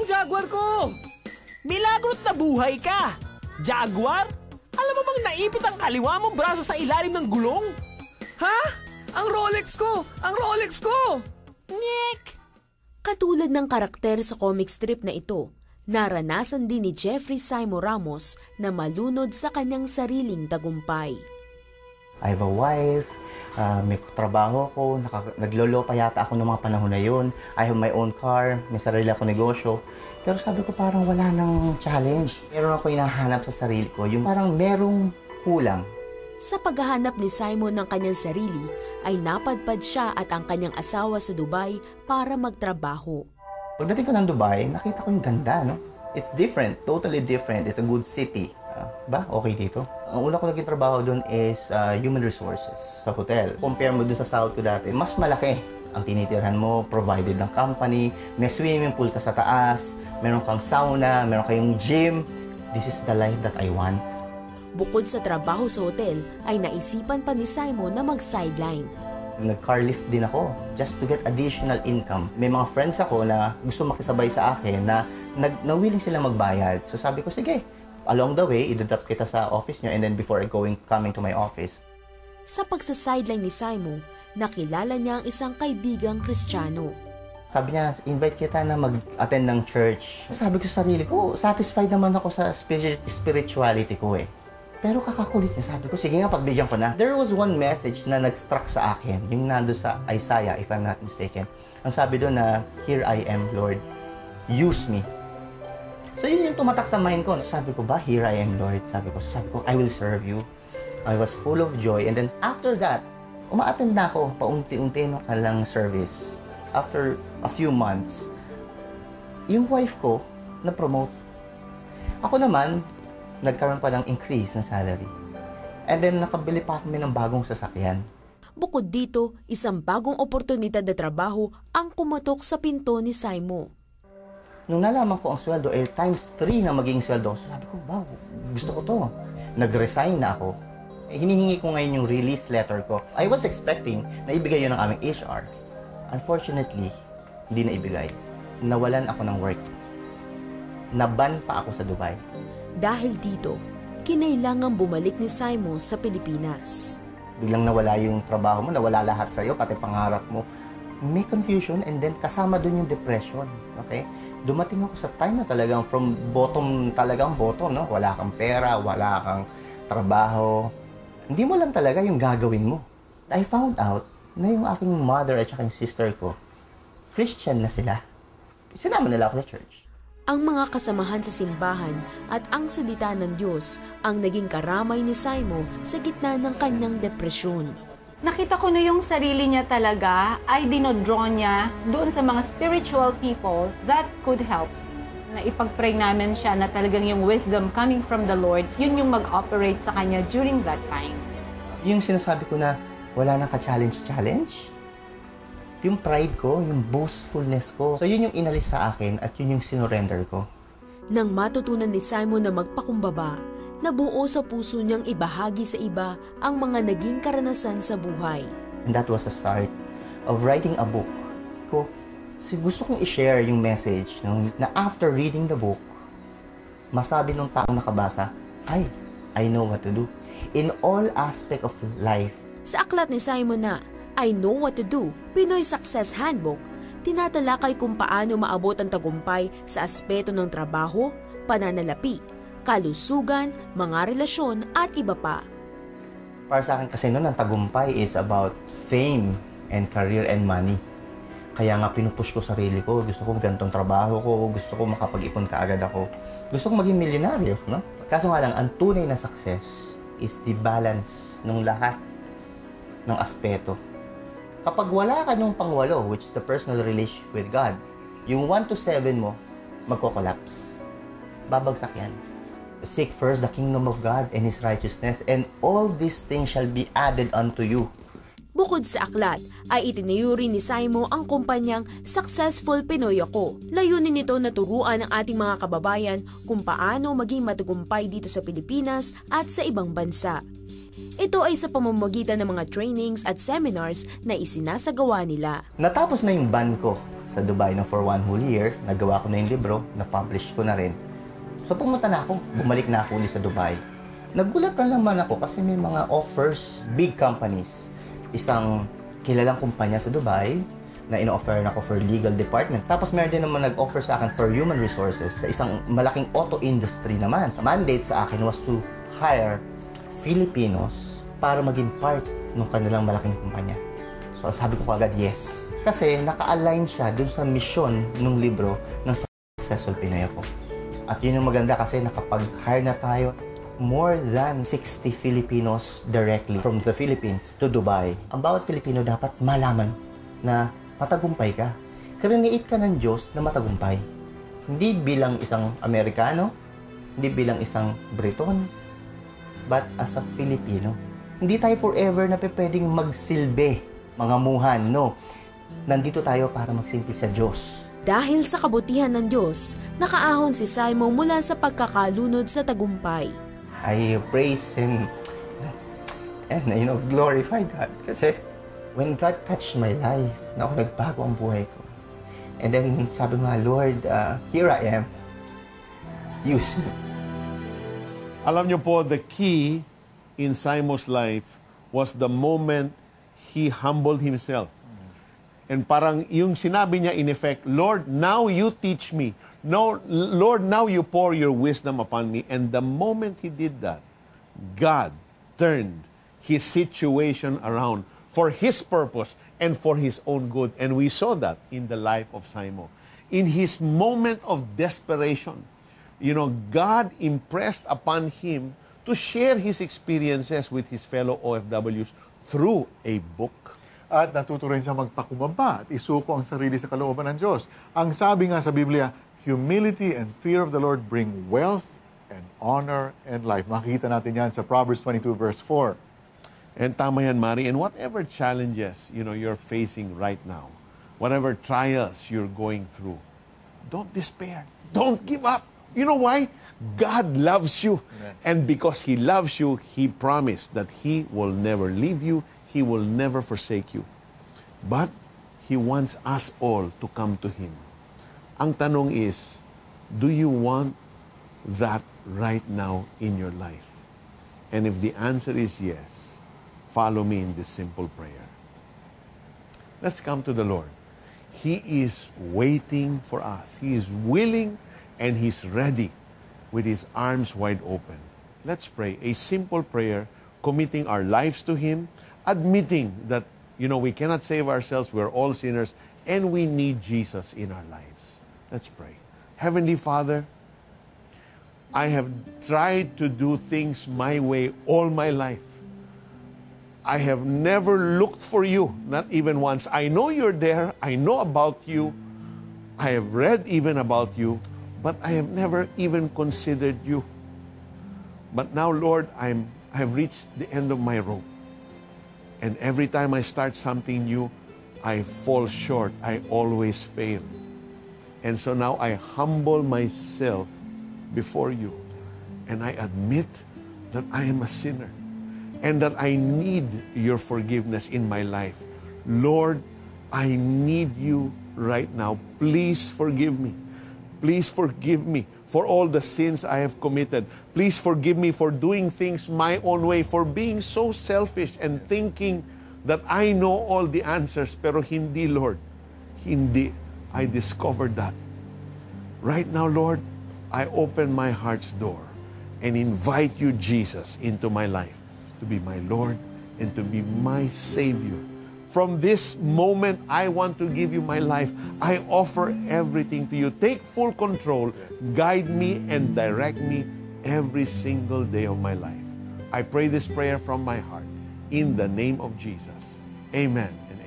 ang Jaguar ko! Milagro't nabuhay ka! Jaguar? Alam mo bang naipit ang kaliwa mong braso sa ilalim ng gulong? Ha? Ang Rolex ko! Ang Rolex ko! Nyek! Katulad ng karakter sa comic strip na ito, naranasan din ni Jeffrey Simo Ramos na malunod sa kanyang sariling tagumpay. I have a wife, may trabaho ko, naglolo pa yata ako noong mga panahon na yun. I have my own car, may sarili ako negosyo. Pero sabi ko parang wala nang challenge. Meron ako hinahanap sa sarili ko, yung parang merong kulang. Sa paghahanap ni Simon ng kanyang sarili, ay napadpad siya at ang kanyang asawa sa Dubai para magtrabaho. Pagdating ko ng Dubai, nakita ko yung ganda, no? It's different, totally different. It's a good city. Ba? Okay dito. Ang una ko naging trabaho doon is human resources sa hotel. Compare mo doon sa sahod ko dati, mas malaki ang tinitirhan mo, provided ng company, may swimming pool ka sa taas, meron kang sauna, meron kayong gym. This is the life that I want. Bukod sa trabaho sa hotel, ay naisipan pa ni Simon na mag-sideline. Nag-car lift din ako just to get additional income. May mga friends ako na gusto makisabay sa akin na willing sila magbayad. So sabi ko, sige, along the way, i-drop kita sa office nyo and then before coming to my office. Sa pagsa-sideline ni Simon, nakilala niya ang isang kaibigang Kristiyano. Sabi niya, invite kita na mag-attend ng church. Sabi ko sa sarili ko, satisfied naman ako sa spirituality ko eh. Pero kakakulit niya, sabi ko, sige nga, pagbigyan ko na. There was one message na nag-struck sa akin, yung nando sa Isaiah, if I'm not mistaken. Ang sabi doon na, "Here I am, Lord. Use me." So yun yung tumatak sa mind ko. Sabi ko ba, "Here I am, Lord." Sabi ko, "I will serve you." I was full of joy. And then after that, uma-attend na ako paunti-unti ng kanilang service. After a few months, yung wife ko na-promote. Ako naman, nagkaroon pa ng increase na salary. And then nakabili pa kami ng bagong sasakyan. Bukod dito, isang bagong oportunidad na trabaho ang kumatok sa pinto ni Simon. Nung nalaman ko ang sweldo, times 3 na magiging sweldo. So sabi ko, wow, gusto ko to. Nag-resign na ako. Hinihingi ko ngayon yung release letter ko. I was expecting na ibigay yun ng aming HR. Unfortunately, hindi na ibigay. Nawalan ako ng work. Naban pa ako sa Dubai. Dahil dito, kinailangan bumalik ni Simon sa Pilipinas. Biglang nawala yung trabaho mo, nawala lahat sa'yo, pati pangarap mo. May confusion and then kasama dun yung depression. Okay? Dumating ako sa time na talagang from bottom, no? Wala kang pera, wala kang trabaho. Hindi mo lang talaga yung gagawin mo. I found out na yung aking mother at saka yung sister ko, Christian na sila. Sinama nila ako sa church. Ang mga kasamahan sa simbahan at ang salita ng Diyos ang naging karamay ni Simon sa gitna ng kanyang depresyon. Nakita ko na yung sarili niya talaga ay dinodraw niya doon sa mga spiritual people that could help. Na ipag-pray namin siya na talagang yung wisdom coming from the Lord, yun yung mag-operate sa kanya during that time. Yung sinasabi ko na wala nang ka-challenge, yung pride ko, yung boastfulness ko. So yun yung inalis sa akin at yun yung sinurrender ko. Nang matutunan ni Simon na magpakumbaba, nabuo sa puso niyang ibahagi sa iba ang mga naging karanasan sa buhay. And that was the start of writing a book. Gusto kong i-share yung message na after reading the book, masabi nung taong nakabasa, ay, I know what to do. In all aspect of life. Sa aklat ni Simon na I Know What to Do, Pinoy Success Handbook, tinatalakay kung paano maabot ang tagumpay sa aspeto ng trabaho, pananalapi, kalusugan, mga relasyon at iba pa. Para sa akin kasi noon, ang tagumpay is about fame and career and money. Kaya nga pinupush ko sarili ko, gusto ko ganitong trabaho ko, gusto ko makapag-ipon kaagad ako. Gusto ko maging milyonaryo, no? Kaso nga lang, ang tunay na success is the balance ng lahat ng aspeto. Kapag wala ka nung pangwalo, which is the personal relationship with God, yung 1 to 7 mo, magko-collapse. Babagsak yan. Seek first the kingdom of God and His righteousness, and all these things shall be added unto you. Bukod sa aklat, ay itinayo rin ni Simon ang kumpanyang Successful Pinoy Ako. Layunin nito na turuan ang ating mga kababayan kung paano maging matagumpay dito sa Pilipinas at sa ibang bansa. Ito ay sa pamamagitan ng mga trainings at seminars na isinasagawa nila. Natapos na yung ban ko sa Dubai na for 1 whole year. Nagawa ko na yung libro, na-publish ko na rin. So pumunta na ako, bumalik na ako ulit sa Dubai. Nagulat na naman ako kasi may mga offers, big companies. Isang kilalang kumpanya sa Dubai na ino-offer na ako for legal department. Tapos meron din naman nag-offer sa akin for human resources sa isang malaking auto industry naman. Sa mandate sa akin was to hire Filipinos para maging part ng kanilang malaking kumpanya. So sabi ko agad yes. Kasi naka-align siya dun sa mission ng libro ng Successful Pinoy ako. At yun yung maganda kasi nakapag-hire na tayo more than 60 Filipinos directly from the Philippines to Dubai. Ang bawat Pilipino dapat malaman na matagumpay ka. Kriniit ka ng Diyos na matagumpay. Hindi bilang isang Amerikano, hindi bilang isang Briton, but as a Filipino. Hindi tayo forever na pwedeng magsilbi, mga muhan, no? Nandito tayo para magsilbi sa Diyos. Dahil sa kabutihan ng Diyos, nakaahon si Simon mula sa pagkakalunod sa tagumpay. I praise Him and, glorify God. Kasi when God touched my life, nagbago ang buhay ko. And then sabi nga, Lord, here I am. Use me. Alam niyo po, the key in Simon's life was the moment he humbled himself. And parang yung sinabi niya in effect, Lord, now you teach me. No, Lord, now you pour your wisdom upon me. And the moment he did that, God turned his situation around for His purpose and for His own good. And we saw that in the life of Simon. In his moment of desperation, God impressed upon him to share his experiences with his fellow OFWs through a book. At natuto rin siya magpakumbaba at isuko ang sarili sa kalooban ng Diyos. Ang sabi nga sa Biblia, humility and fear of the Lord bring wealth and honor and life. Makikita natin yan sa Proverbs 22 verse 4. And tama yan, Mari. And whatever challenges, you're facing right now, whatever trials you're going through, don't despair. Don't give up. You know why? God loves you. Amen. And because He loves you, He promised that He will never leave you. He will never forsake you. But He wants us all to come to Him. Ang tanong is, do you want that right now in your life? And if the answer is yes, follow me in this simple prayer. Let's come to the Lord. He is waiting for us. He is willing and He's ready with His arms wide open. Let's pray a simple prayer, committing our lives to Him, admitting that, we cannot save ourselves, we're all sinners, and we need Jesus in our lives. Let's pray. Heavenly Father, I have tried to do things my way all my life. I have never looked for you, not even once. I know you're there. I know about you. I have read even about you, but I have never even considered you. But now, Lord, I have reached the end of my rope. And every time I start something new, I fall short. I always fail. And so now I humble myself before you. And I admit that I am a sinner. And that I need your forgiveness in my life. Lord, I need you right now. Please forgive me. Please forgive me for all the sins I have committed. Please forgive me for doing things my own way, for being so selfish and thinking that I know all the answers, pero hindi, Lord. Hindi. I discovered that. Right now, Lord, I open my heart's door and invite you, Jesus, into my life, to be my Lord and to be my Savior. From this moment, I want to give you my life. I offer everything to you. Take full control. Guide me and direct me every single day of my life. I pray this prayer from my heart in the name of Jesus. Amen and